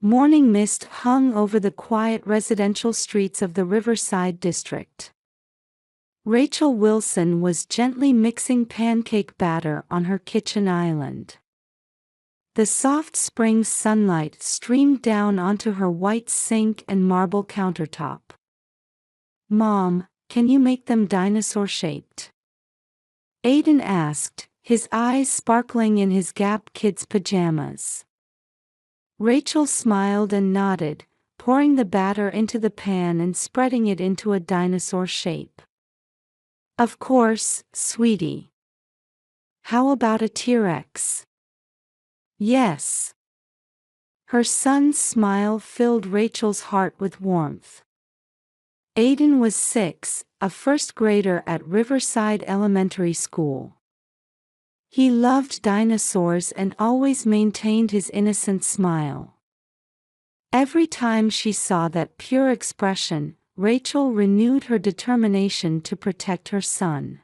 Morning mist hung over the quiet residential streets of the Riverside district. Rachel Wilson was gently mixing pancake batter on her kitchen island. The soft spring sunlight streamed down onto her white sink and marble countertop. "Mom, can you make them dinosaur-shaped?" Aiden asked, his eyes sparkling in his Gap Kids pajamas. Rachel smiled and nodded, pouring the batter into the pan and spreading it into a dinosaur shape. "Of course, sweetie. How about a T-Rex?" "Yes." Her son's smile filled Rachel's heart with warmth. Aiden was 6, a first grader at Riverside Elementary School. He loved dinosaurs and always maintained his innocent smile. Every time she saw that pure expression, Rachel renewed her determination to protect her son.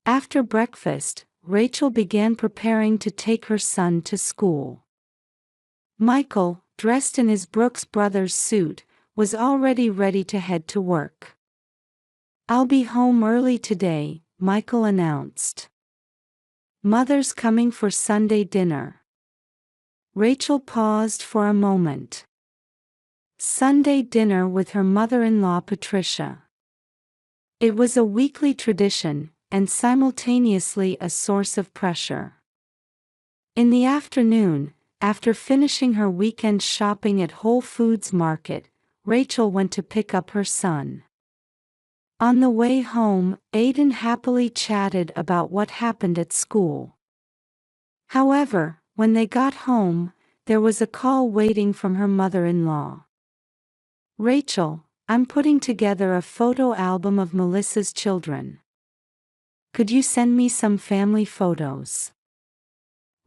After breakfast, Rachel began preparing to take her son to school. Michael, dressed in his Brooks Brothers suit, was already ready to head to work. "I'll be home early today," Michael announced. "Mother's coming for Sunday dinner." Rachel paused for a moment. Sunday dinner with her mother-in-law Patricia. It was a weekly tradition, and simultaneously a source of pressure. In the afternoon, after finishing her weekend shopping at Whole Foods Market, Rachel went to pick up her son. On the way home, Aiden happily chatted about what happened at school. However, when they got home, there was a call waiting from her mother-in-law. "Rachel, I'm putting together a photo album of Melissa's children. Could you send me some family photos?"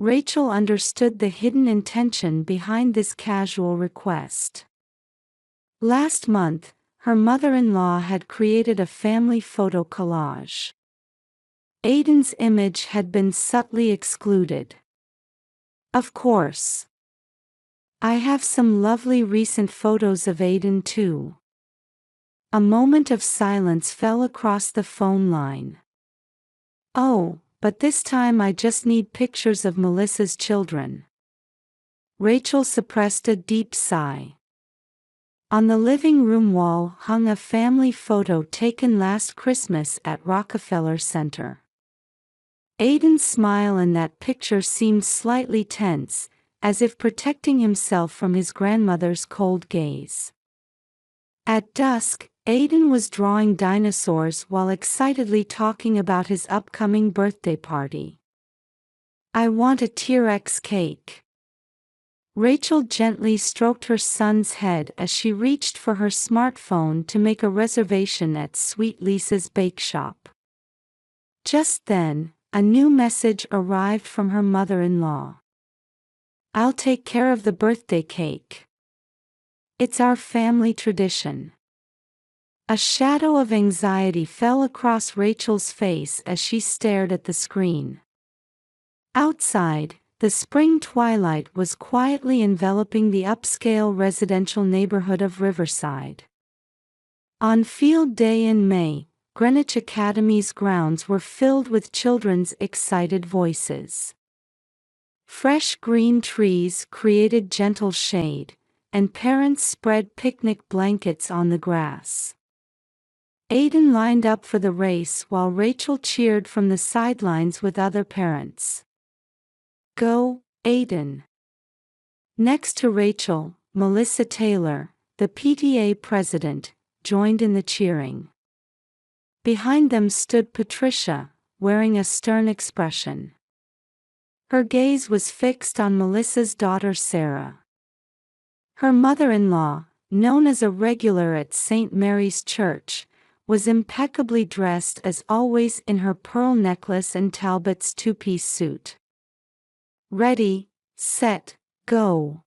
Rachel understood the hidden intention behind this casual request. Last month, her mother-in-law had created a family photo collage. Aiden's image had been subtly excluded. "Of course. I have some lovely recent photos of Aiden too." A moment of silence fell across the phone line. "Oh, but this time I just need pictures of Melissa's children." Rachel suppressed a deep sigh. On the living room wall hung a family photo taken last Christmas at Rockefeller Center. Aiden's smile in that picture seemed slightly tense, as if protecting himself from his grandmother's cold gaze. At dusk, Aiden was drawing dinosaurs while excitedly talking about his upcoming birthday party. "I want a T-Rex cake." Rachel gently stroked her son's head as she reached for her smartphone to make a reservation at Sweet Lisa's Bake Shop. Just then, a new message arrived from her mother-in-law. "I'll take care of the birthday cake. It's our family tradition." A shadow of anxiety fell across Rachel's face as she stared at the screen. Outside, the spring twilight was quietly enveloping the upscale residential neighborhood of Riverside. On field day in May, Greenwich Academy's grounds were filled with children's excited voices. Fresh green trees created gentle shade, and parents spread picnic blankets on the grass. Aiden lined up for the race while Rachel cheered from the sidelines with other parents. "Go, Aiden." Next to Rachel, Melissa Taylor, the PTA president, joined in the cheering. Behind them stood Patricia, wearing a stern expression. Her gaze was fixed on Melissa's daughter Sarah. Her mother-in-law, known as a regular at St. Mary's Church, was impeccably dressed as always in her pearl necklace and Talbot's two-piece suit. "Ready, set, go."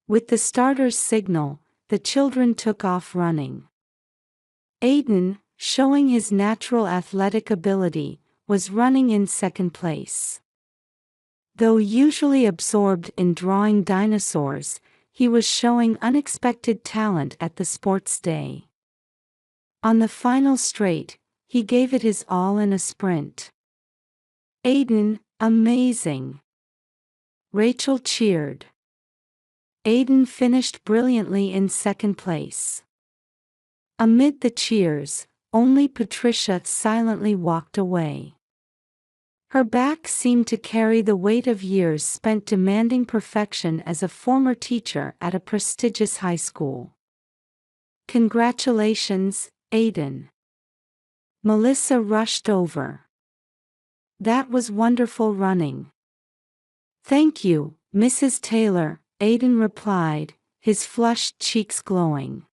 With the starter's signal, the children took off running. Aiden, showing his natural athletic ability, was running in second place. Though usually absorbed in drawing dinosaurs, he was showing unexpected talent at the sports day. On the final straight, he gave it his all in a sprint. "Aiden, amazing!" Rachel cheered. Aiden finished brilliantly in second place. Amid the cheers, only Patricia silently walked away. Her back seemed to carry the weight of years spent demanding perfection as a former teacher at a prestigious high school. "Congratulations, Aiden." Melissa rushed over. "That was wonderful running." "Thank you, Mrs. Taylor," Aiden replied, his flushed cheeks glowing.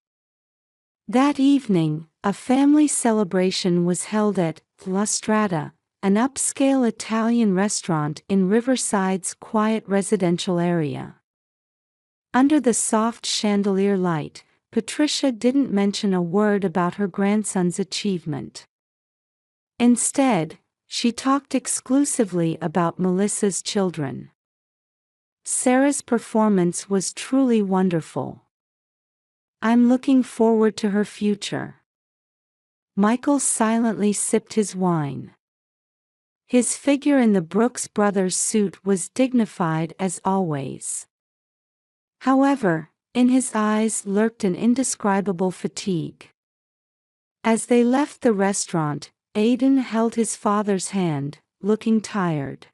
That evening, a family celebration was held at La Strata, an upscale Italian restaurant in Riverside's quiet residential area. Under the soft chandelier light, Patricia didn't mention a word about her grandson's achievement. Instead, she talked exclusively about Melissa's children. "Sarah's performance was truly wonderful. I'm looking forward to her future." Michael silently sipped his wine. His figure in the Brooks Brothers suit was dignified as always. However, in his eyes lurked an indescribable fatigue. As they left the restaurant, Aiden held his father's hand, looking tired.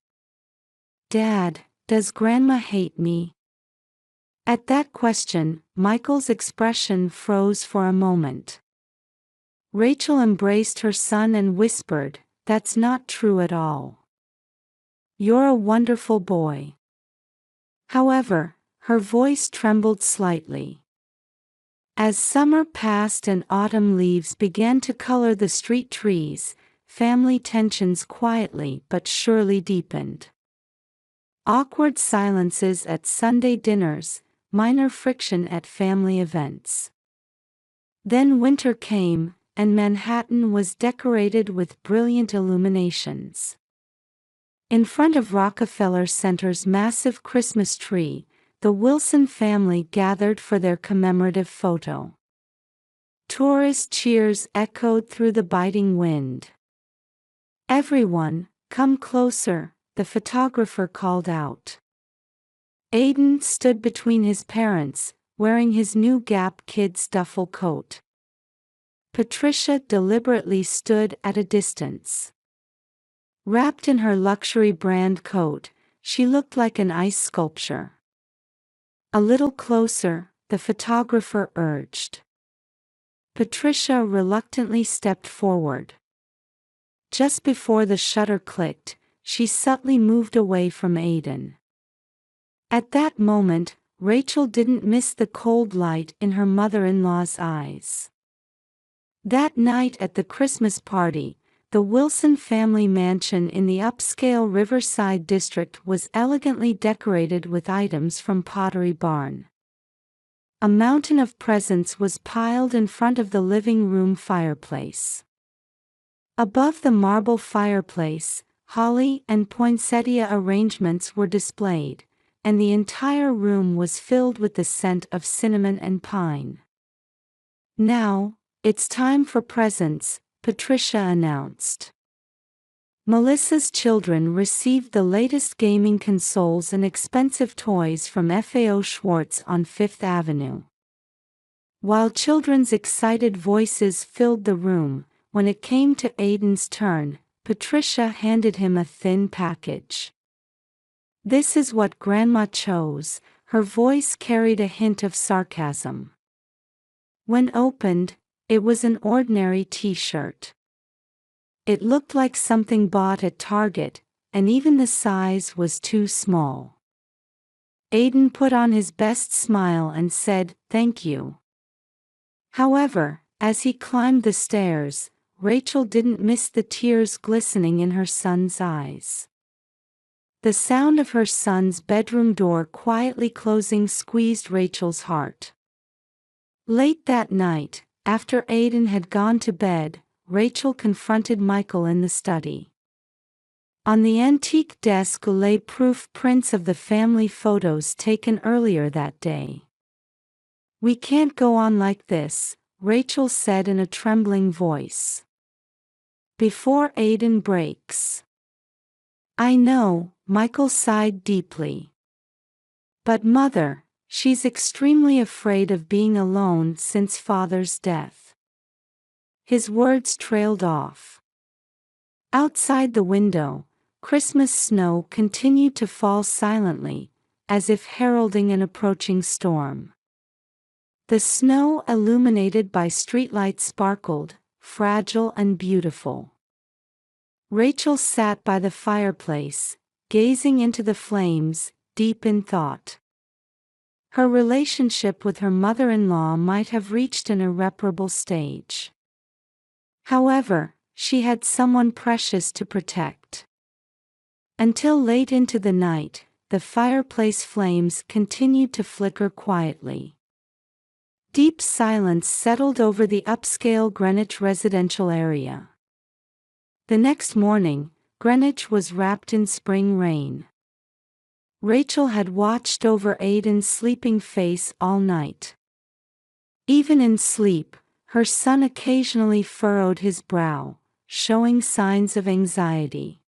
"Dad, does Grandma hate me?" At that question, Michael's expression froze for a moment. Rachel embraced her son and whispered, "That's not true at all. You're a wonderful boy." However, her voice trembled slightly. As summer passed and autumn leaves began to color the street trees, family tensions quietly but surely deepened. Awkward silences at Sunday dinners, minor friction at family events. Then winter came, and Manhattan was decorated with brilliant illuminations. In front of Rockefeller Center's massive Christmas tree, the Wilson family gathered for their commemorative photo. Tourist cheers echoed through the biting wind. "Everyone, come closer," the photographer called out. Aiden stood between his parents, wearing his new Gap Kids duffel coat. Patricia deliberately stood at a distance. Wrapped in her luxury brand coat, she looked like an ice sculpture. "A little closer," the photographer urged. Patricia reluctantly stepped forward. Just before the shutter clicked, she subtly moved away from Aiden. At that moment, Rachel didn't miss the cold light in her mother-in-law's eyes. That night at the Christmas party, the Wilson family mansion in the upscale Riverside district was elegantly decorated with items from Pottery Barn. A mountain of presents was piled in front of the living room fireplace. Above the marble fireplace, holly and poinsettia arrangements were displayed, and the entire room was filled with the scent of cinnamon and pine. "Now, it's time for presents," Patricia announced. Melissa's children received the latest gaming consoles and expensive toys from FAO Schwartz on Fifth Avenue. While children's excited voices filled the room, when it came to Aiden's turn, Patricia handed him a thin package. "This is what Grandma chose," her voice carried a hint of sarcasm. When opened, it was an ordinary t-shirt. It looked like something bought at Target, and even the size was too small. Aiden put on his best smile and said, "Thank you." However, as he climbed the stairs, Rachel didn't miss the tears glistening in her son's eyes. The sound of her son's bedroom door quietly closing squeezed Rachel's heart. Late that night, after Aiden had gone to bed, Rachel confronted Michael in the study. On the antique desk lay proof prints of the family photos taken earlier that day. "We can't go on like this," Rachel said in a trembling voice. "Before Aiden breaks." "I know," Michael sighed deeply. "But Mother, she's extremely afraid of being alone since Father's death." His words trailed off. Outside the window, Christmas snow continued to fall silently, as if heralding an approaching storm. The snow illuminated by streetlights sparkled, fragile and beautiful. Rachel sat by the fireplace, gazing into the flames, deep in thought. Her relationship with her mother-in-law might have reached an irreparable stage. However, she had someone precious to protect. Until late into the night, the fireplace flames continued to flicker quietly. Deep silence settled over the upscale Greenwich residential area. The next morning, Greenwich was wrapped in spring rain. Rachel had watched over Aiden's sleeping face all night. Even in sleep, her son occasionally furrowed his brow, showing signs of anxiety.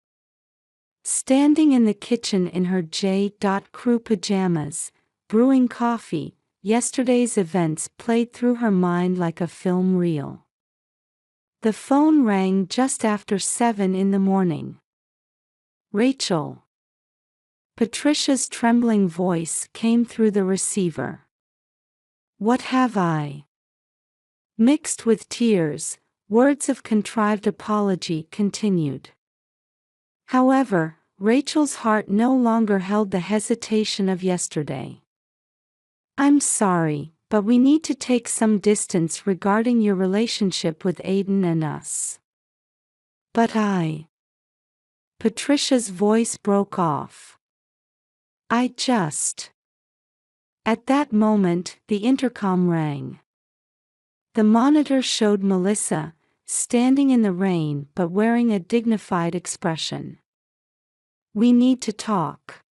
Standing in the kitchen in her J.Crew pajamas, brewing coffee, yesterday's events played through her mind like a film reel. The phone rang just after 7 in the morning. "Rachel." Patricia's trembling voice came through the receiver. "What have I?" Mixed with tears, words of contrived apology continued. However, Rachel's heart no longer held the hesitation of yesterday. "I'm sorry, but we need to take some distance regarding your relationship with Aiden and us." "But I..." Patricia's voice broke off. "I just..." At that moment, the intercom rang. The monitor showed Melissa, standing in the rain but wearing a dignified expression. "We need to talk."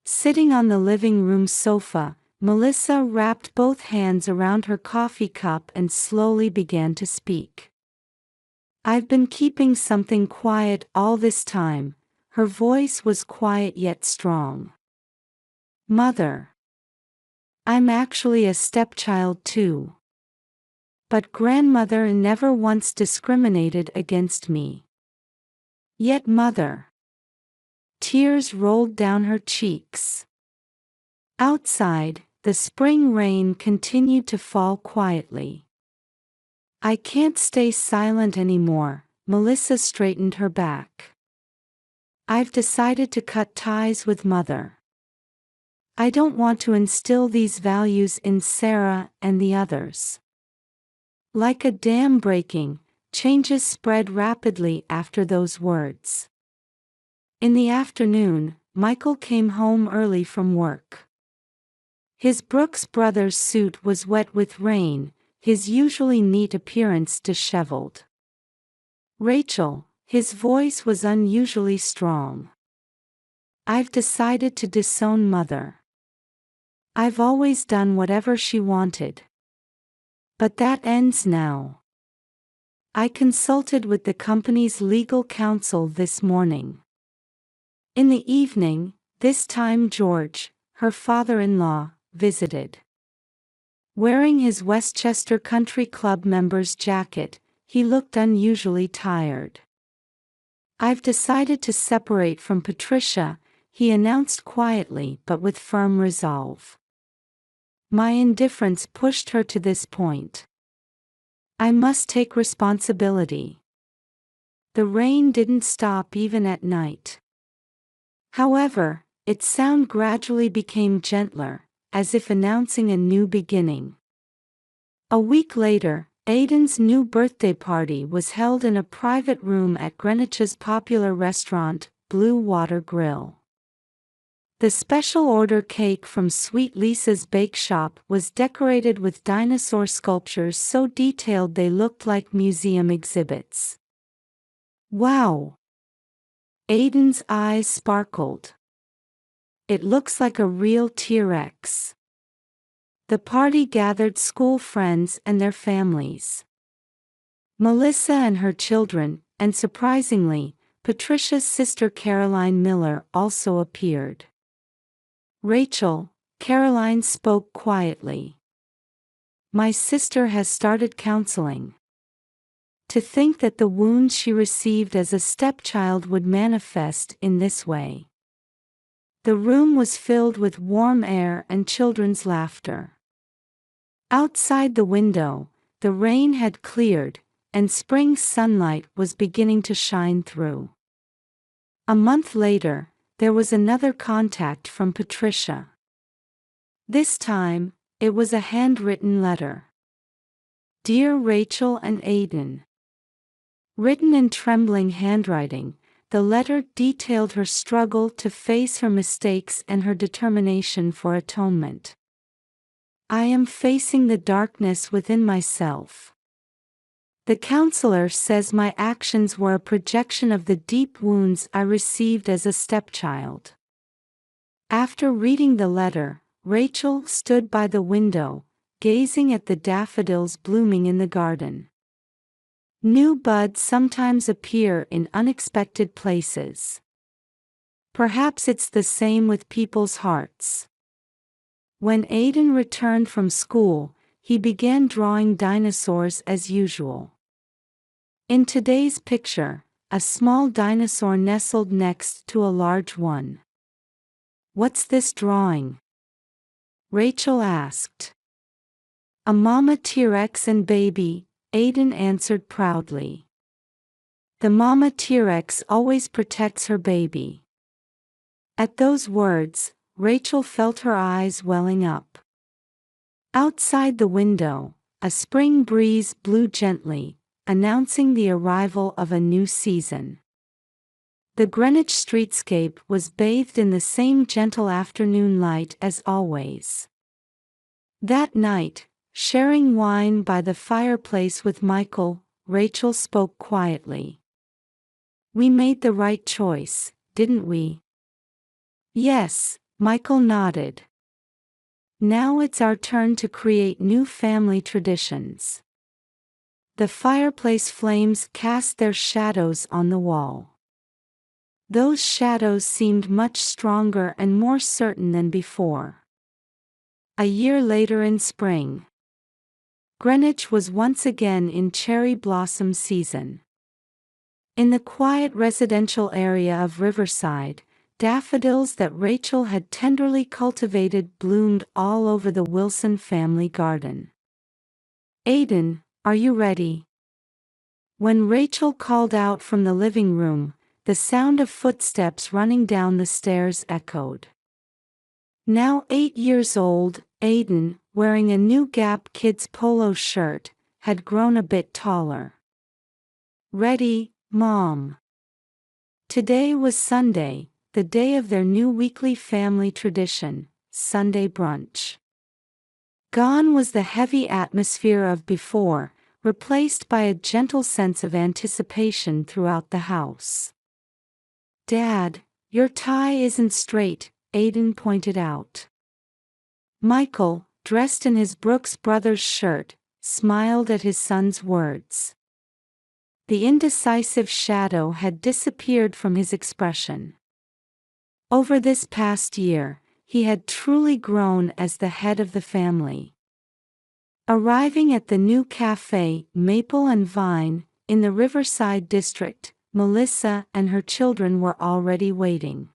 Sitting on the living room sofa, Melissa wrapped both hands around her coffee cup and slowly began to speak. "I've been keeping something quiet all this time." Her voice was quiet yet strong. "Mother. I'm actually a stepchild too. But grandmother never once discriminated against me." "Yet Mother." Tears rolled down her cheeks. Outside, the spring rain continued to fall quietly. "I can't stay silent anymore." Melissa straightened her back. "I've decided to cut ties with Mother. I don't want to instill these values in Sarah and the others." Like a dam breaking, changes spread rapidly after those words. In the afternoon, Michael came home early from work. His Brooks Brothers suit was wet with rain, his usually neat appearance disheveled. "Rachel," his voice was unusually strong. "I've decided to disown Mother. I've always done whatever she wanted. But that ends now. I consulted with the company's legal counsel this morning." In the evening, this time George, her father-in-law, visited. Wearing his Westchester Country Club member's jacket, he looked unusually tired. "I've decided to separate from Patricia," he announced quietly but with firm resolve. "My indifference pushed her to this point. I must take responsibility." The rain didn't stop even at night. However, its sound gradually became gentler, as if announcing a new beginning. A week later, Aiden's new birthday party was held in a private room at Greenwich's popular restaurant, Blue Water Grill. The special order cake from Sweet Lisa's Bake Shop was decorated with dinosaur sculptures so detailed they looked like museum exhibits. "Wow!" Aiden's eyes sparkled. It looks like a real T-Rex. The party gathered school friends and their families. Melissa and her children, and surprisingly, Patricia's sister Caroline Miller also appeared. Rachel, Caroline spoke quietly. My sister has started counseling. To think that the wounds she received as a stepchild would manifest in this way. The room was filled with warm air and children's laughter. Outside the window, the rain had cleared, and spring sunlight was beginning to shine through. A month later, there was another contact from Patricia. This time, it was a handwritten letter. Dear Rachel and Aiden. Written in trembling handwriting, the letter detailed her struggle to face her mistakes and her determination for atonement. I am facing the darkness within myself. The counselor says my actions were a projection of the deep wounds I received as a stepchild. After reading the letter, Rachel stood by the window, gazing at the daffodils blooming in the garden. New buds sometimes appear in unexpected places. Perhaps it's the same with people's hearts. When Aiden returned from school, he began drawing dinosaurs as usual. In today's picture, a small dinosaur nestled next to a large one. What's this drawing? Rachel asked. A mama T-Rex and baby, Aiden answered proudly. The mama T-Rex always protects her baby. At those words, Rachel felt her eyes welling up. Outside the window, a spring breeze blew gently, announcing the arrival of a new season. The Greenwich streetscape was bathed in the same gentle afternoon light as always. That night, sharing wine by the fireplace with Michael, Rachel spoke quietly. We made the right choice, didn't we? Yes, Michael nodded. Now it's our turn to create new family traditions. The fireplace flames cast their shadows on the wall. Those shadows seemed much stronger and more certain than before. A year later in spring, Greenwich was once again in cherry blossom season. In the quiet residential area of Riverside, daffodils that Rachel had tenderly cultivated bloomed all over the Wilson family garden. Aiden, are you ready? When Rachel called out from the living room, the sound of footsteps running down the stairs echoed. Now 8 years old, Aiden, wearing a new Gap Kids polo shirt, had grown a bit taller. Ready, Mom. Today was Sunday, the day of their new weekly family tradition, Sunday brunch. Gone was the heavy atmosphere of before, replaced by a gentle sense of anticipation throughout the house. Dad, your tie isn't straight, Aiden pointed out. Michael, dressed in his Brooks Brothers shirt, smiled at his son's words. The indecisive shadow had disappeared from his expression. Over this past year, he had truly grown as the head of the family. Arriving at the new cafe, Maple and Vine, in the Riverside district, Melissa and her children were already waiting.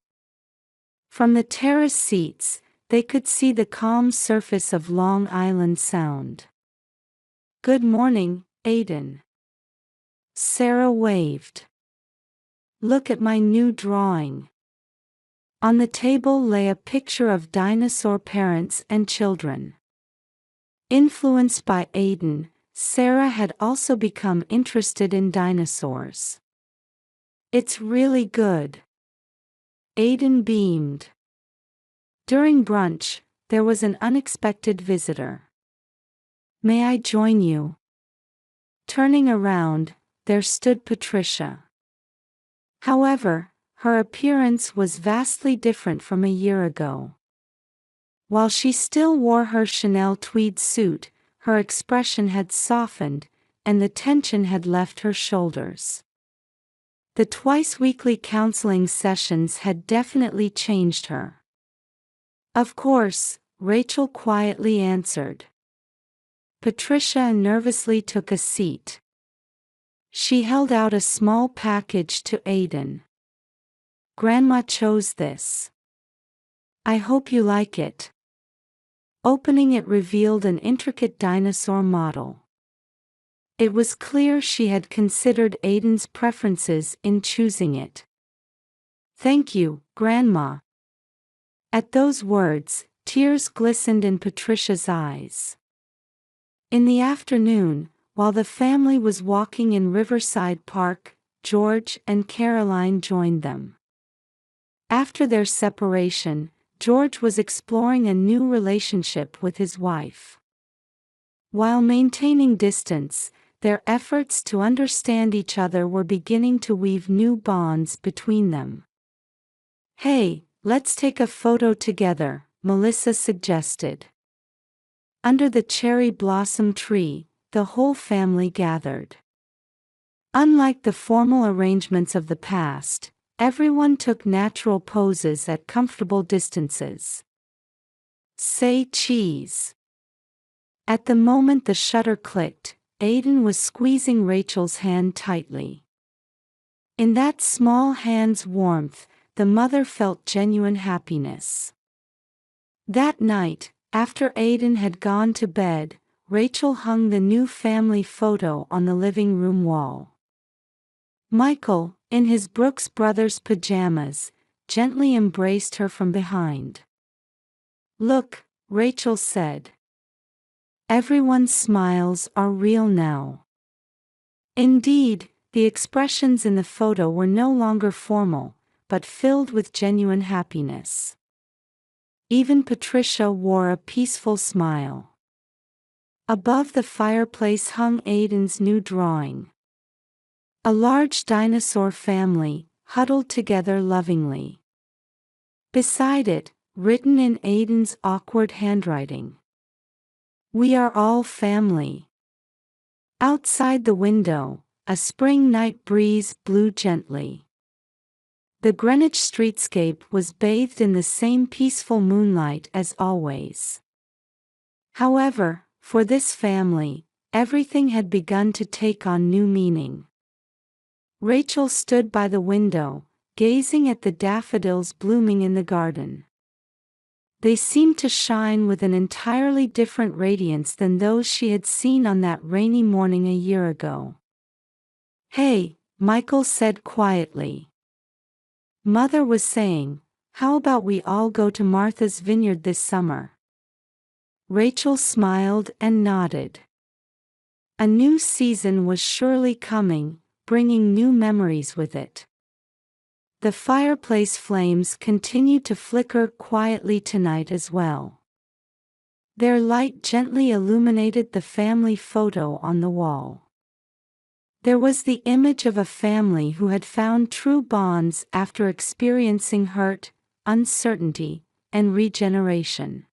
From the terrace seats, they could see the calm surface of Long Island Sound. Good morning, Aiden. Sarah waved. Look at my new drawing. On the table lay a picture of dinosaur parents and children. Influenced by Aiden, Sarah had also become interested in dinosaurs. It's really good. Aiden beamed. During brunch, there was an unexpected visitor. May I join you? Turning around, there stood Patricia. However, her appearance was vastly different from a year ago. While she still wore her Chanel tweed suit, her expression had softened, and the tension had left her shoulders. The twice-weekly counseling sessions had definitely changed her. "Of course," Rachel quietly answered. Patricia nervously took a seat. She held out a small package to Aiden. "Grandma chose this. I hope you like it." Opening it revealed an intricate dinosaur model. It was clear she had considered Aiden's preferences in choosing it. "Thank you, Grandma." At those words, tears glistened in Patricia's eyes. In the afternoon, while the family was walking in Riverside Park, George and Caroline joined them. After their separation, George was exploring a new relationship with his wife. While maintaining distance, their efforts to understand each other were beginning to weave new bonds between them. "Hey, let's take a photo together," Melissa suggested. Under the cherry blossom tree, the whole family gathered. Unlike the formal arrangements of the past, everyone took natural poses at comfortable distances. "Say cheese." At the moment the shutter clicked, Aiden was squeezing Rachel's hand tightly. In that small hand's warmth, the mother felt genuine happiness. That night, after Aiden had gone to bed, Rachel hung the new family photo on the living room wall. Michael, in his Brooks Brothers pajamas, gently embraced her from behind. "Look," Rachel said. "Everyone's smiles are real now." Indeed, the expressions in the photo were no longer formal, but filled with genuine happiness. Even Patricia wore a peaceful smile. Above the fireplace hung Aiden's new drawing. A large dinosaur family, huddled together lovingly. Beside it, written in Aiden's awkward handwriting, "We are all family." Outside the window, a spring night breeze blew gently. The Greenwich streetscape was bathed in the same peaceful moonlight as always. However, for this family, everything had begun to take on new meaning. Rachel stood by the window, gazing at the daffodils blooming in the garden. They seemed to shine with an entirely different radiance than those she had seen on that rainy morning a year ago. "Hey," Michael said quietly. "Mother was saying, how about we all go to Martha's Vineyard this summer?" Rachel smiled and nodded. A new season was surely coming, bringing new memories with it. The fireplace flames continued to flicker quietly tonight as well. Their light gently illuminated the family photo on the wall. There was the image of a family who had found true bonds after experiencing hurt, uncertainty, and regeneration.